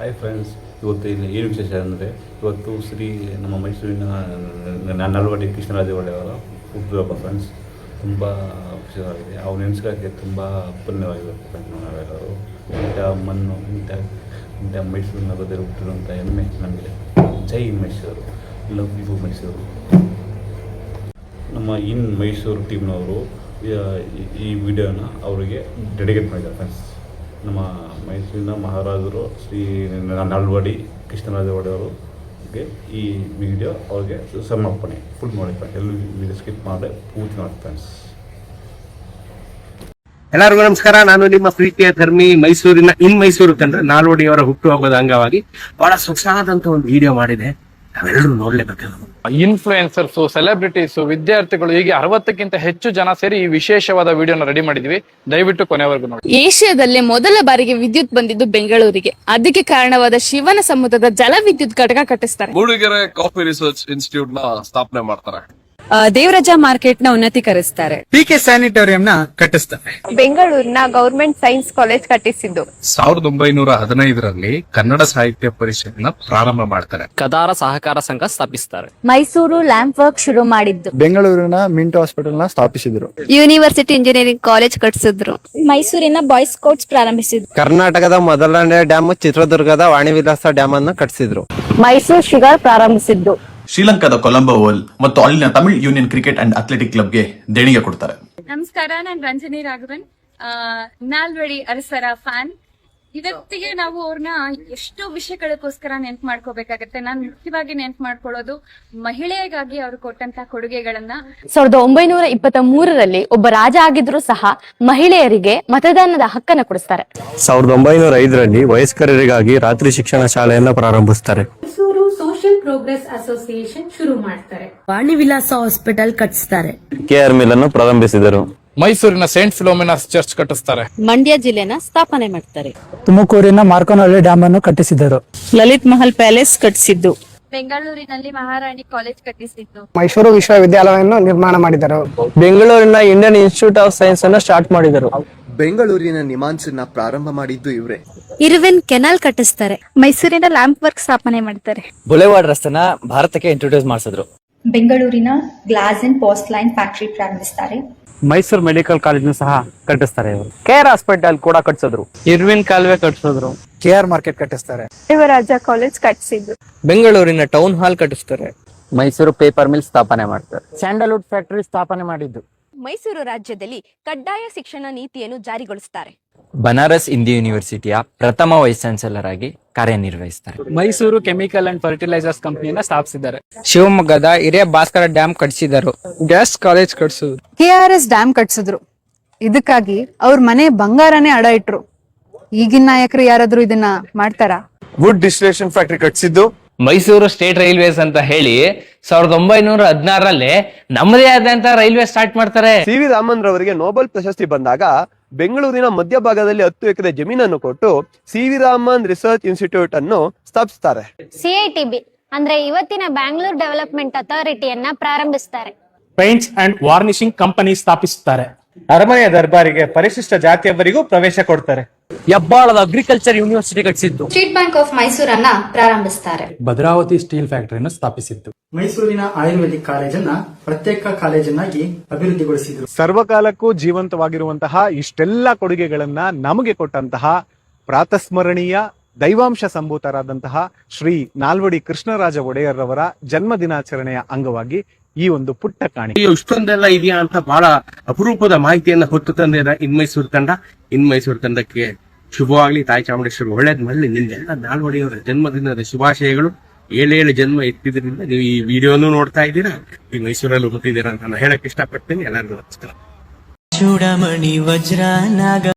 Hi friends, ಇವತ್ತು ಇಲ್ಲಿ ಏನು ವಿಶೇಷ ಅಂದರೆ ಇವತ್ತು ಶ್ರೀ ನಮ್ಮ ಮೈಸೂರಿನ ನಾಲ್ವಡಿ ಕೃಷ್ಣರಾಜ ಒಡೆಯವರ ಹುಟ್ಟುಹಬ್ಬ ಫ್ರೆಂಡ್ಸ್. ತುಂಬ ಖುಷಿಯಾಗಿದೆ. ಅವ್ರು ನೆನೆಸ್ಕೊಳ್ಳೋಕ್ಕೆ ತುಂಬ ಪುಣ್ಯವಾಗಿರುತ್ತೆ ಫ್ರೆಂಡ್ಸ್. ನಾವೆಲ್ಲರೂ ಇಂಥ ಮಣ್ಣು ಇಂಥ ಮೈಸೂರು ನಗರದಲ್ಲಿ ಹುಟ್ಟಿರುವಂಥ ಹೆಮ್ಮೆ ನಮಗೆ. ಜೈ ಮೈಸೂರು, ಲವ್ ಯು ಮೈಸೂರು. ನಮ್ಮ ಮೈಸೂರು ಟೀಮ್ನವರು ಈ ವಿಡಿಯೋನ ಅವರಿಗೆ ಡೆಡಿಕೇಟ್ ಮಾಡಿದ್ದಾರೆ ಫ್ರೆಂಡ್ಸ್. ನಮ್ಮ ಮೈಸೂರಿನ ಮಹಾರಾಜರು ಶ್ರೀ ನಾಲ್ವಡಿ ಕೃಷ್ಣರಾಜ ಒಡೆಯವರಿಗೆ ಈ ವಿಡಿಯೋ ಅವ್ರಿಗೆ ಸಮರ್ಪಣೆ. ಫುಲ್ ನೋಡಿ ಫ್ರೆಂಡ್ಸ್, ಎಲ್ಲ ವಿಡಿಯೋ ಸ್ಕಿಪ್ ಮಾಡಿ ಪೂರ್ತಿ ಮಾಡಿ ಫ್ರೆಂಡ್ಸ್. ಎಲ್ಲರಿಗೂ ನಮಸ್ಕಾರ. ನಾನು ನಿಮ್ಮ ಪ್ರೀತಿಯ ಧರ್ಮಿ. ಮೈಸೂರಿನ ಮೈಸೂರು ತಂಡ ನಾಲ್ವಡಿಯವರ ಹುಟ್ಟುಹಬ್ಬದ ಅಂಗವಾಗಿ ಬಹಳ ಸೊಗಸಾದಂತ ಒಂದು ವಿಡಿಯೋ ಮಾಡಿದೆ. ನಾವೆಲ್ಲರೂ ನೋಡ್ಲೇಬೇಕು. ಇನ್ಫ್ಲೂಯೆನ್ಸರ್ಸ್, ಸೆಲೆಬ್ರಿಟೀಸ್, ವಿದ್ಯಾರ್ಥಿಗಳು ಹೀಗೆ 60ಕ್ಕಿಂತ ಹೆಚ್ಚು ಜನ ಸೇರಿ ಈ ವಿಶೇಷವಾದ ವಿಡಿಯೋನ ರೆಡಿ ಮಾಡಿದ್ವಿ. ದಯವಿಟ್ಟು ಕೊನೆವರೆಗೂ ನೋಡಿ. ಏಷ್ಯಾದಲ್ಲೇ ಮೊದಲ ಬಾರಿಗೆ ವಿದ್ಯುತ್ ಬಂದಿದ್ದು ಬೆಂಗಳೂರಿಗೆ. ಅದಕ್ಕೆ ಕಾರಣವಾದ ಶಿವನ ಸಮುದ್ರದ ಜಲ ವಿದ್ಯುತ್ ಘಟಕ ಕಟ್ಟಿಸ್ತಾರೆ. ಮೂಡಿಗೆರೆ ಕಾಫಿ ರಿಸರ್ಚ್ ಇನ್ಸ್ಟಿಟ್ಯೂಟ್ ನ ಸ್ಥಾಪನೆ ಮಾಡ್ತಾರೆ. ದೇವರಾಜ ಮಾರ್ಕೆಟ್ ನ ಉನ್ನತೀಕರಿಸ್ತಾರೆ. ಪಿಕೆ ಸ್ಯಾನಿಟೋರಿಯಂ ನ ಕಟ್ಟಿಸ್ತಾರೆ. ಬೆಂಗಳೂರಿನ ಗವರ್ಮೆಂಟ್ ಸೈನ್ಸ್ ಕಾಲೇಜ್ ಕಟ್ಟಿಸಿದ್ದು 1915ರಲ್ಲಿ ಕನ್ನಡ ಸಾಹಿತ್ಯ ಪರಿಷತ್ನ ಪ್ರಾರಂಭ ಮಾಡ್ತಾರೆ. ಕದಾರ ಸಹಕಾರ ಸಂಘ ಸ್ಥಾಪಿಸ್ತಾರೆ. ಮೈಸೂರು ಲ್ಯಾಂಪ್ ವರ್ಕ್ ಶುರು ಮಾಡಿದ್ದು. ಬೆಂಗಳೂರಿನ ಮಿಂಟೋ ಹಾಸ್ಪಿಟಲ್ ನ ಸ್ಥಾಪಿಸಿದ್ರು. ಯೂನಿವರ್ಸಿಟಿ ಇಂಜಿನಿಯರಿಂಗ್ ಕಾಲೇಜ್ ಕಟ್ಟಿಸಿದ್ರು. ಮೈಸೂರಿನ ಬಾಯ್ಸ್ ಸ್ಕೌಟ್ಸ್ ಪ್ರಾರಂಭಿಸಿದ್ರು. ಕರ್ನಾಟಕದ ಮೊದಲನೇ ಡ್ಯಾಮ್ ಚಿತ್ರದುರ್ಗದ ವಾಣಿ ವಿಲಾಸ ಡ್ಯಾಮ್ ಅನ್ನು ಕಟ್ಟಿಸಿದ್ರು. ಮೈಸೂರು ಶುಗರ್ ಪ್ರಾರಂಭಿಸಿದ್ದು. ಶ್ರೀಲಂಕಾದ ಕೊಲಂಬೋ ವರ್ಲ್ ಮತ್ತು ಅಲ್ಲಿನ Tamil union cricket and athletic ಕ್ಲಬ್ಗೆ ದೇಣಿಗೆ ಕೊಡ್ತಾರೆ. ನಮಸ್ಕಾರ, ನಾನು ರಂಜನಿ ರಾಘವನ್, ನಾಲ್ವಡಿ ಅರಸರ ಫ್ಯಾನ್. ಇವತ್ತಿಗೆ ನಾವು ಅವ್ರನ್ನ ಎಷ್ಟೋ ವಿಷಯಗಳಕ್ಕೋಸ್ಕರ ನೆನ್ಪು ಮಾಡ್ಕೋಬೇಕಾಗತ್ತೆ. ನಾನು ಮುಖ್ಯವಾಗಿ ನೆನ್ಪು ಮಾಡ್ಕೊಳ್ಳೋದು ಮಹಿಳೆಗಾಗಿ ಅವರು ಕೊಟ್ಟಂತ ಕೊಡುಗೆಗಳನ್ನ. 1923ರಲ್ಲಿ ಒಬ್ಬ ರಾಜ ಆಗಿದ್ರು ಸಹ ಮಹಿಳೆಯರಿಗೆ ಮತದಾನದ ಹಕ್ಕನ್ನು ಕೊಡಿಸ್ತಾರೆ. 1905ರಲ್ಲಿ ವಯಸ್ಕರಿಗಾಗಿ ರಾತ್ರಿ ಶಿಕ್ಷಣ ಶಾಲೆಯನ್ನ ಪ್ರಾರಂಭಿಸ್ತಾರೆ. ಮೈಸೂರು ಸೋಷಿಯಲ್ ಪ್ರೋಗ್ರೆಸ್ ಅಸೋಸಿಯೇಷನ್ ಶುರು ಮಾಡ್ತಾರೆ. ವಾಣಿ ವಿಲಾಸ ಹಾಸ್ಪಿಟಲ್ ಕಟ್ಟಿಸ್ತಾರೆ. ಕೆಆರ್ ಮಿಲ್ ಅನ್ನು ಪ್ರಾರಂಭಿಸಿದರು. ಮೈಸೂರಿನ ಸೇಂಟ್ ಫಿಲೋಮಿನಾಸ್ ಚರ್ಚ್ ಕಟ್ಟಿಸ್ತಾರೆ. ಮಂಡ್ಯ ಜಿಲ್ಲೆನ ಸ್ಥಾಪನೆ ಮಾಡ್ತಾರೆ. ತುಮಕೂರಿನ ಮಾರ್ಕೋನಹಳ್ಳಿ ಡ್ಯಾಮ್ ಅನ್ನು ಕಟ್ಟಿಸಿದರು. ಲಲಿತ್ ಮಹಲ್ ಪ್ಯಾಲೇಸ್ ಕಟ್ಟಿಸಿದ್ದು. ಬೆಂಗಳೂರಿನಲ್ಲಿ ಮಹಾರಾಣಿ ಕಾಲೇಜ್ ಕಟ್ಟಿಸಿದ್ದು. ಮೈಸೂರು ವಿಶ್ವವಿದ್ಯಾಲಯವನ್ನು ನಿರ್ಮಾಣ ಮಾಡಿದರು. ಬೆಂಗಳೂರಿನ ಇಂಡಿಯನ್ ಇನ್ಸ್ಟಿಟ್ಯೂಟ್ ಆಫ್ ಸೈನ್ಸ್ ಅನ್ನು ಸ್ಟಾರ್ಟ್ ಮಾಡಿದರು. ಬೆಂಗಳೂರಿನ ನಿಮಾನ್ಸ್ ನ ಪ್ರಾರಂಭ ಮಾಡಿದ್ದು ಇವರೇ. ಇರುವೆನ್ ಕೆನಾಲ್ ಕಟ್ಟಿಸ್ತಾರೆ. ಮೈಸೂರಿನ ಲ್ಯಾಂಪ್ ವರ್ಕ್ ಸ್ಥಾಪನೆ ಮಾಡ್ತಾರೆ. ಬುಲೆವಾರ್ಡ್ ರಸ್ತೆನ ಭಾರತಕ್ಕೆ ಇಂಟ್ರೊಡ್ಯೂಸ್ ಮಾಡಿಸಿದ್ರು. ಬೆಂಗಳೂರಿನ ಗ್ಲಾಸ್ ಅಂಡ್ ಪೋರ್ಸ್ಲೈನ್ ಫ್ಯಾಕ್ಟರಿ ಪ್ರಾರಂಭಿಸ್ತಾರೆ. ಮೈಸೂರು ಮೆಡಿಕಲ್ ಕಾಲೇಜ್ ಸಹ ಕಟ್ಟಿಸ್ತಾರೆ ಇವರು. ಕೆಆರ್ ಹಾಸ್ಪಿಟಲ್ ಕೂಡ ಕಟ್ಟಿಸಿದ್ರು. ಇರ್ವಿನ್ ಕಾಲುವೆ ಕಟ್ಟಿಸಿದ್ರು. ಕೆಆರ್ ಮಾರ್ಕೆಟ್ ಕಟ್ಟಿಸ್ತಾರೆ. ದೇವರಾಜ ಕಾಲೇಜ್ ಕಟ್ಟಿಸಿದ್ದು. ಬೆಂಗಳೂರಿನ ಟೌನ್ ಹಾಲ್ ಕಟ್ಟಿಸ್ತಾರೆ. ಮೈಸೂರು ಪೇಪರ್ ಮಿಲ್ ಸ್ಥಾಪನೆ ಮಾಡ್ತಾರೆ. ಸ್ಯಾಂಡಲ್ವುಡ್ ಫ್ಯಾಕ್ಟರಿ ಸ್ಥಾಪನೆ ಮಾಡಿದ್ದು. ಮೈಸೂರು ರಾಜ್ಯದಲ್ಲಿ ಕಡ್ಡಾಯ ಶಿಕ್ಷಣ ನೀತಿಯನ್ನು ಜಾರಿಗೊಳಿಸುತ್ತಾರೆ. ಬನಾರಸ್ ಹಿಂದೂ ಯೂನಿವರ್ಸಿಟಿಯ ಪ್ರಥಮ ವೈಸ್ ಚಾನ್ಸಲರ್ ಆಗಿ ಕಾರ್ಯನಿರ್ವಹಿಸ್ತಾರೆ. ಮೈಸೂರು ಕೆಮಿಕಲ್ ಅಂಡ್ ಫರ್ಟಿಲೈಸರ್ಸ್ ಕಂಪನಿಯನ್ನ ಸ್ಥಾಪಿಸಿದ್ದಾರೆ. ಶಿವಮೊಗ್ಗದ ಹಿರಿಯ ಭಾಸ್ಕರ ಡ್ಯಾಮ್ ಕಟ್ಟಿಸಿದರು. ಗ್ಯಾಸ್ ಕಾಲೇಜ್ ಕಟ್ಟಿಸಿದ್ರು. KRS ಡ್ಯಾಮ್ ಕಟ್ಟಿಸಿದ್ರು. ಇದಕ್ಕಾಗಿ ಅವ್ರ ಮನೆ ಬಂಗಾರನೇ ಅಡ ಇಟ್ರು. ಈಗಿನ ನಾಯಕರು ಯಾರಾದ್ರೂ ಇದನ್ನ ಮಾಡ್ತಾರಾ? ವುಡ್ ಡಿಸ್ಟಿಲೇಷನ್ ಫ್ಯಾಕ್ಟರಿ ಕಟ್ಟಿಸಿದ್ದು. ಮೈಸೂರು ಸ್ಟೇಟ್ ರೈಲ್ವೇಸ್ ಅಂತ ಹೇಳಿ 1916ರಲ್ಲಿ ನಮ್ಮದೇ ಆದಂತ ರೈಲ್ವೆ ಸ್ಟಾರ್ಟ್ ಮಾಡ್ತಾರೆ. ಸಿ.ವಿ. ರಾಮನ್ ರವರಿಗೆ ನೊಬೆಲ್ ಪ್ರಶಸ್ತಿ ಬಂದಾಗ ಬೆಂಗಳೂರಿನ ಮಧ್ಯಭಾಗದಲ್ಲಿ 10 ಎಕರೆ ಜಮೀನನ್ನು ಕೊಟ್ಟು ಸಿ.ವಿ. ರಾಮನ್ ರಿಸರ್ಚ್ ಇನ್ಸ್ಟಿಟ್ಯೂಟ್ ಅನ್ನು ಸ್ಥಾಪಿಸುತ್ತಾರೆ. CITB ಅಂದ್ರೆ ಇವತ್ತಿನ ಬ್ಯಾಂಗ್ಳೂರ್ ಡೆವಲಪ್ಮೆಂಟ್ ಅಥಾರಿಟಿಯನ್ನ ಪ್ರಾರಂಭಿಸುತ್ತಾರೆ. ಪೇಂಟ್ಸ್ ಅಂಡ್ ವಾರ್ನಿಶಿಂಗ್ ಕಂಪನಿ ಸ್ಥಾಪಿಸುತ್ತಾರೆ. ಅರಮನೆಯ ದರ್ಬಾರಿಗೆ ಪರಿಶಿಷ್ಟ ಜಾತಿಯವರಿಗೂ ಪ್ರವೇಶ ಕೊಡ್ತಾರೆ. ಹೆಬ್ಬಾಳದ ಅಗ್ರಿಕಲ್ಚರ್ ಯೂನಿವರ್ಸಿಟಿ ಕಟ್ಟಿಸಿದ್ದು. ಸ್ಟೇಟ್ ಬ್ಯಾಂಕ್ ಆಫ್ ಮೈಸೂರನ್ನ ಪ್ರಾರಂಭಿಸುತ್ತಾರೆ. ಭದ್ರಾವತಿ ಸ್ಟೀಲ್ ಫ್ಯಾಕ್ಟರಿಯನ್ನು ಸ್ಥಾಪಿಸಿದ್ದು. ಮೈಸೂರಿನ ಆಯುರ್ವೇದಿಕ್ ಕಾಲೇಜನ್ನ ಪ್ರತ್ಯೇಕ ಕಾಲೇಜನ್ನಾಗಿ ಅಭಿವೃದ್ಧಿಗೊಳಿಸಿದರು. ಸರ್ವಕಾಲಕ್ಕೂ ಜೀವಂತವಾಗಿರುವಂತಹ ಇಷ್ಟೆಲ್ಲ ಕೊಡುಗೆಗಳನ್ನ ನಮಗೆ ಕೊಟ್ಟಂತಹ ಪ್ರಾತಸ್ಮರಣೀಯ ದೈವಾಂಶ ಸಂಭೂತರಾದಂತಹ ಶ್ರೀ ನಾಲ್ವಡಿ ಕೃಷ್ಣರಾಜ ಒಡೆಯರ್ರವರ ಜನ್ಮ ದಿನಾಚರಣೆಯ ಅಂಗವಾಗಿ ಈ ಒಂದು ಪುಟ್ಟ ಕಾಣಿಕೆ. ಇಷ್ಟೊಂದೆಲ್ಲ ಇದೆಯಾ ಅಂತ ಬಹಳ ಅಪರೂಪದ ಮಾಹಿತಿಯನ್ನ ಹೊತ್ತು ತಂದಿದೆ ಮೈಸೂರು ತಂಡ. ಮೈಸೂರು ತಂಡಕ್ಕೆ ಶುಭವಾಗ್ಲಿ. ತಾಯಿ ಚಾಮುಂಡೇಶ್ವರಿ ಒಳ್ಳೇದ್ ಮಾಡಲಿ. ನಿಮ್ದೆಲ್ಲ ನಾಲ್ವಡಿಯವರ ಜನ್ಮದಿನದ ಶುಭಾಶಯಗಳು. 7 ಜನ್ಮ ಎತ್ತಿದ್ರಿಂದ ನೀವು ಈ ವಿಡಿಯೋನು ನೋಡ್ತಾ ಇದ್ದೀರಾ, ಈ ಮೈಸೂರಲ್ಲಿ ಹುಟ್ಟಿದ್ದೀರಾ ಅಂತ ನಾನು ಹೇಳಕ್ ಇಷ್ಟಪಡ್ತೀನಿ. ಎಲ್ಲರಿಗೂ ನಮಸ್ಕಾರ. ಚೂಡಮಣಿ ವಜ್ರ ನಾಗ